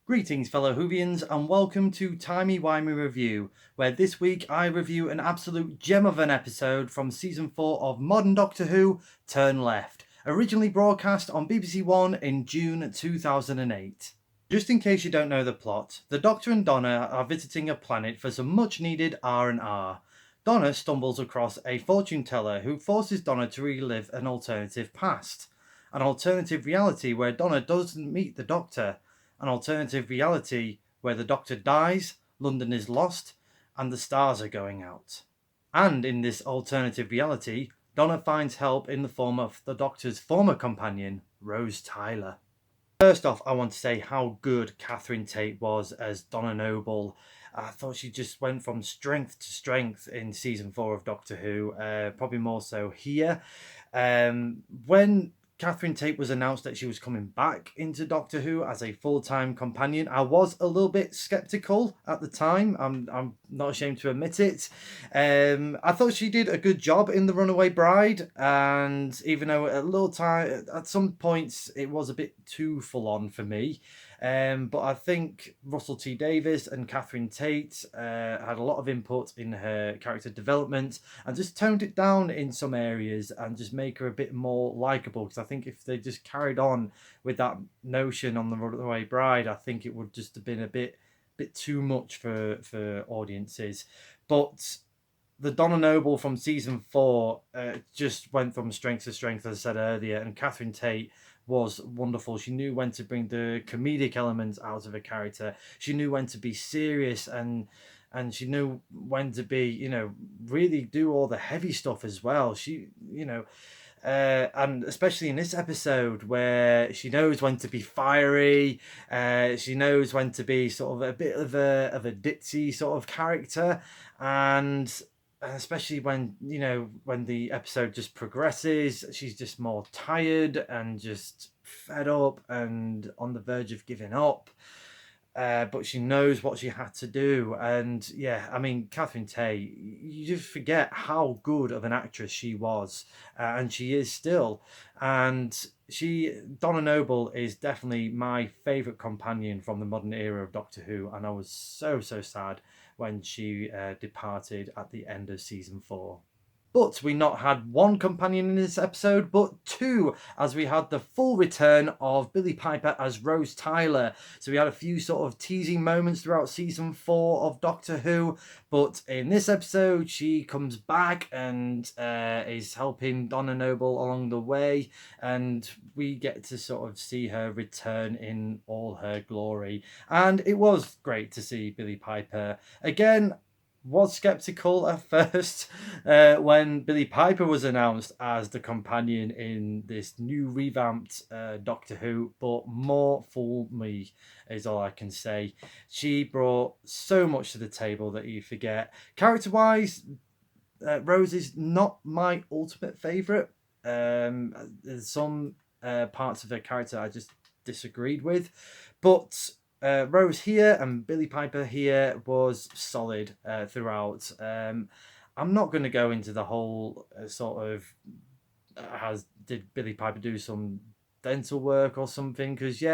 Greetings fellow Whovians and welcome to Timey Wimey Review, where this week I review an absolute gem of an episode from Season 4 of Modern Doctor Who, Turn Left, originally broadcast on BBC One in June 2008. Just in case you don't know the plot, the Doctor and Donna are visiting a planet for some much needed R&R. Donna stumbles across a fortune teller who forces Donna to relive an alternative past. An alternative reality where Donna doesn't meet the Doctor. An alternative reality where the Doctor dies, London is lost, and the stars are going out. And in this alternative reality, Donna finds help in the form of the Doctor's former companion, Rose Tyler. First off, I want to say how good Catherine Tate was as Donna Noble. I thought she just went from strength to strength in Season 4 of Doctor Who, probably more so here. When Catherine Tate was announced that she was coming back into Doctor Who as a full-time companion, I was a little bit skeptical at the time. I'm not ashamed to admit it. I thought she did a good job in The Runaway Bride, and even though at some points it was a bit too full on for me. But I think Russell T Davies and Catherine Tate had a lot of input in her character development and just toned it down in some areas and just make her a bit more likeable. Because I think if they just carried on with that notion on The Runaway Bride, I think it would just have been a bit too much for audiences. But the Donna Noble from Season 4 just went from strength to strength, as I said earlier, and Catherine Tate was wonderful. She knew when to bring the comedic elements out of a character. She knew when to be serious, and she knew when to be, really do all the heavy stuff as well. She, and especially in this episode where she knows when to be fiery, she knows when to be sort of a bit of a ditzy sort of character, and especially when when the episode just progresses, she's just more tired and just fed up and on the verge of giving up, but she knows what she had to do. And yeah, I mean, Catherine Tate, you just forget how good of an actress she was, and she is still. And Donna Noble is definitely my favourite companion from the modern era of Doctor Who, and I was so sad when she departed at the end of Season 4. But we not had one companion in this episode, but two, as we had the full return of Billie Piper as Rose Tyler. So we had a few sort of teasing moments throughout Season 4 of Doctor Who, but in this episode she comes back and is helping Donna Noble along the way, and we get to sort of see her return in all her glory. And it was great to see Billie Piper again. Was skeptical at first when Billie Piper was announced as the companion in this new revamped Doctor Who, but more fooled me is all I can say. She brought so much to the table that you forget. Character-wise, Rose is not my ultimate favourite. There's some parts of her character I just disagreed with, but Rose here and Billie Piper here was solid throughout. I'm not going to go into the whole sort of did Billie Piper do some dental work or something, because she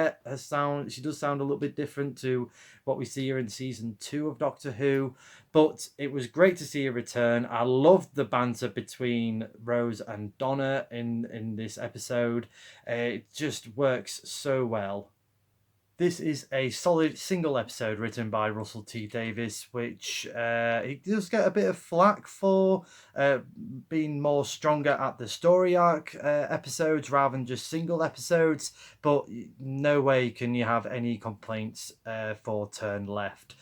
does sound a little bit different to what we see her in Season 2 of Doctor Who, but it was great to see her return. I loved the banter between Rose and Donna in this episode. It just works so well. This is a solid single episode written by Russell T Davies, which he does get a bit of flack for being more stronger at the story arc episodes rather than just single episodes, but no way can you have any complaints for Turn Left.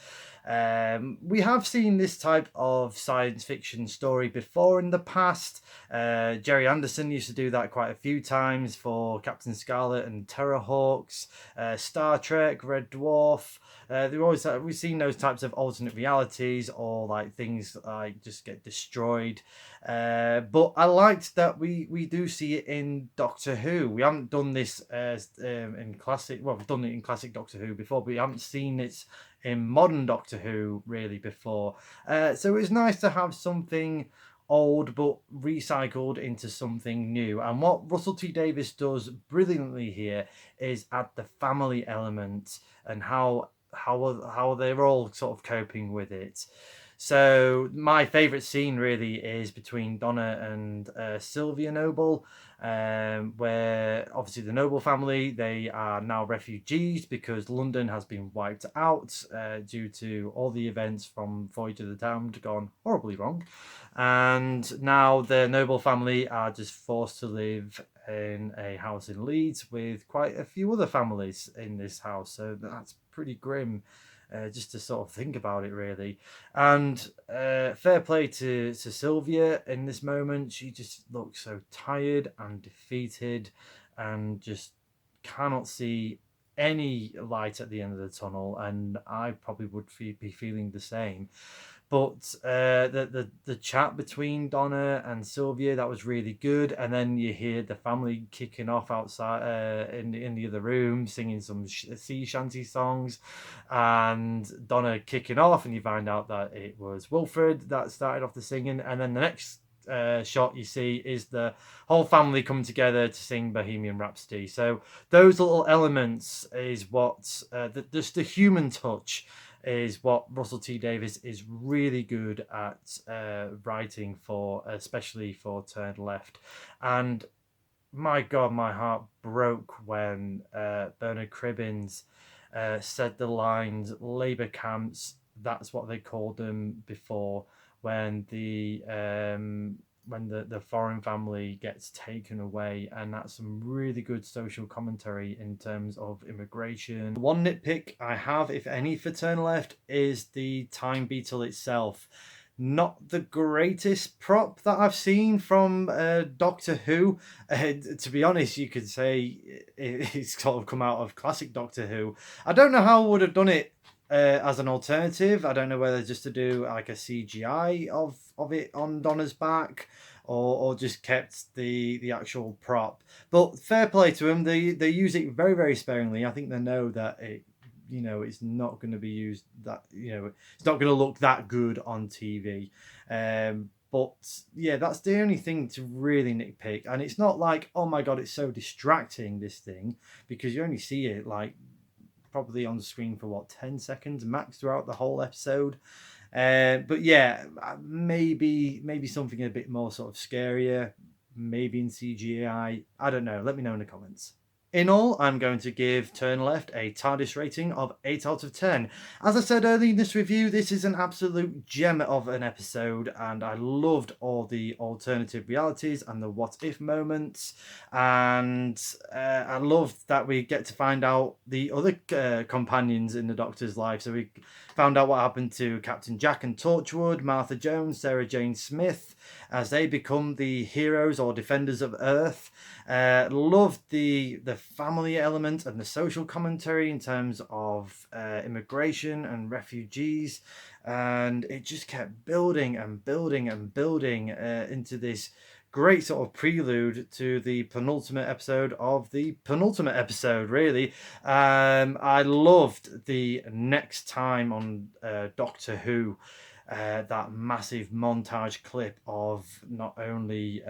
We have seen this type of science fiction story before in the past. Jerry Anderson used to do that quite a few times for Captain Scarlet and Terrorhawks, Star Trek, Red Dwarf. We've seen those types of alternate realities, or like things like just get destroyed. But I liked that we do see it in Doctor Who. We haven't done this in classic. Well, we've done it in classic Doctor Who before, but we haven't seen it in modern Doctor Who really before. So it was nice to have something old but recycled into something new. And what Russell T Davies does brilliantly here is add the family element and how they're all sort of coping with it. So my favourite scene really is between Donna and Sylvia Noble, where obviously the Noble family, they are now refugees because London has been wiped out due to all the events from Voyage of the Damned gone horribly wrong, and now the Noble family are just forced to live in a house in Leeds with quite a few other families in this house. So that's pretty grim. Just to sort of think about it, really. And fair play to Sylvia in this moment. She just looks so tired and defeated and just cannot see any light at the end of the tunnel. And I probably would be feeling the same. But the chat between Donna and Sylvia, that was really good. And then you hear the family kicking off outside in the other room, singing some sea shanty songs, and Donna kicking off, and you find out that it was Wilfred that started off the singing. And then the next shot you see is the whole family coming together to sing Bohemian Rhapsody. So those little elements is what just the human touch is what Russell T Davies is really good at writing for, especially for Turn Left. And my God, my heart broke when Bernard Cribbins said the lines "Labour camps." That's what they called them before, when the foreign family gets taken away, and that's some really good social commentary in terms of immigration. One nitpick I have, if any, for Turn Left is the time beetle itself. Not the greatest prop that I've seen from Doctor Who. To be honest, you could say it's sort of come out of classic Doctor Who. I don't know how I would have done it as an alternative. I don't know whether just to do like a CGI of it on Donna's back, or just kept the actual prop. But fair play to them. They use it very, very sparingly. I think they know that it's not going to be used, that it's not going to look that good on TV. But yeah, that's the only thing to really nitpick. And it's not like, oh my God, it's so distracting, this thing, because you only see it like probably on the screen for what, 10 seconds max throughout the whole episode. But yeah, maybe something a bit more sort of scarier, maybe in CGI. I don't know. Let me know in the comments. In all, I'm going to give Turn Left a TARDIS rating of 8 out of 10. As I said earlier in this review, this is an absolute gem of an episode, and I loved all the alternative realities and the what if moments, and I loved that we get to find out the other companions in the Doctor's life. So we found out what happened to Captain Jack and Torchwood, Martha Jones, Sarah Jane Smith, as they become the heroes or defenders of Earth. Loved the family element and the social commentary in terms of immigration and refugees, and it just kept building and building and building into this great sort of prelude to the penultimate episode of the penultimate episode, really. I loved the next time on Doctor Who, that massive montage clip of not only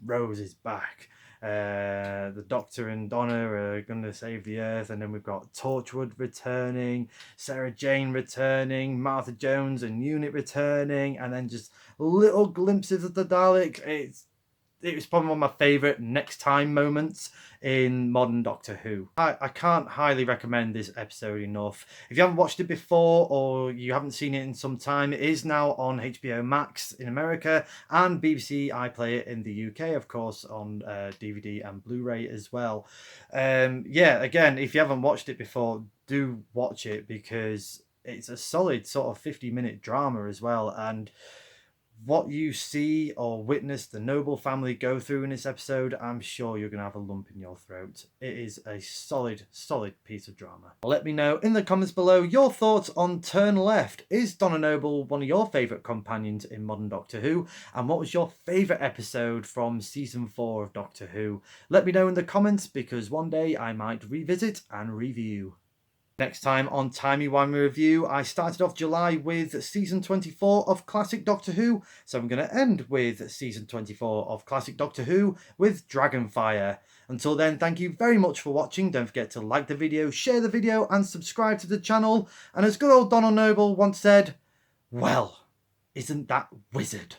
Rose is back, the Doctor and Donna are going to save the Earth, and then we've got Torchwood returning, Sarah Jane returning, Martha Jones and Unit returning, and then just little glimpses of the Dalek. It was probably one of my favourite next time moments in modern Doctor Who. I can't highly recommend this episode enough. If you haven't watched it before, or you haven't seen it in some time, it is now on HBO Max in America and BBC iPlayer in the UK, of course, on DVD and Blu-ray as well. Yeah, again, if you haven't watched it before, do watch it, because it's a solid sort of 50-minute drama as well, and what you see or witness the Noble family go through in this episode, I'm sure you're going to have a lump in your throat. It is a solid piece of drama. Let me know in the comments below your thoughts on Turn Left. Is Donna Noble one of your favourite companions in modern Doctor Who? And what was your favourite episode from Season 4 of Doctor Who? Let me know in the comments, because one day I might revisit and review. Next time on Timey Wimey Review, I started off July with Season 24 of Classic Doctor Who, so I'm going to end with Season 24 of Classic Doctor Who with Dragonfire. Until then, thank you very much for watching. Don't forget to like the video, share the video, and subscribe to the channel. And as good old Donald Noble once said, well, isn't that wizard?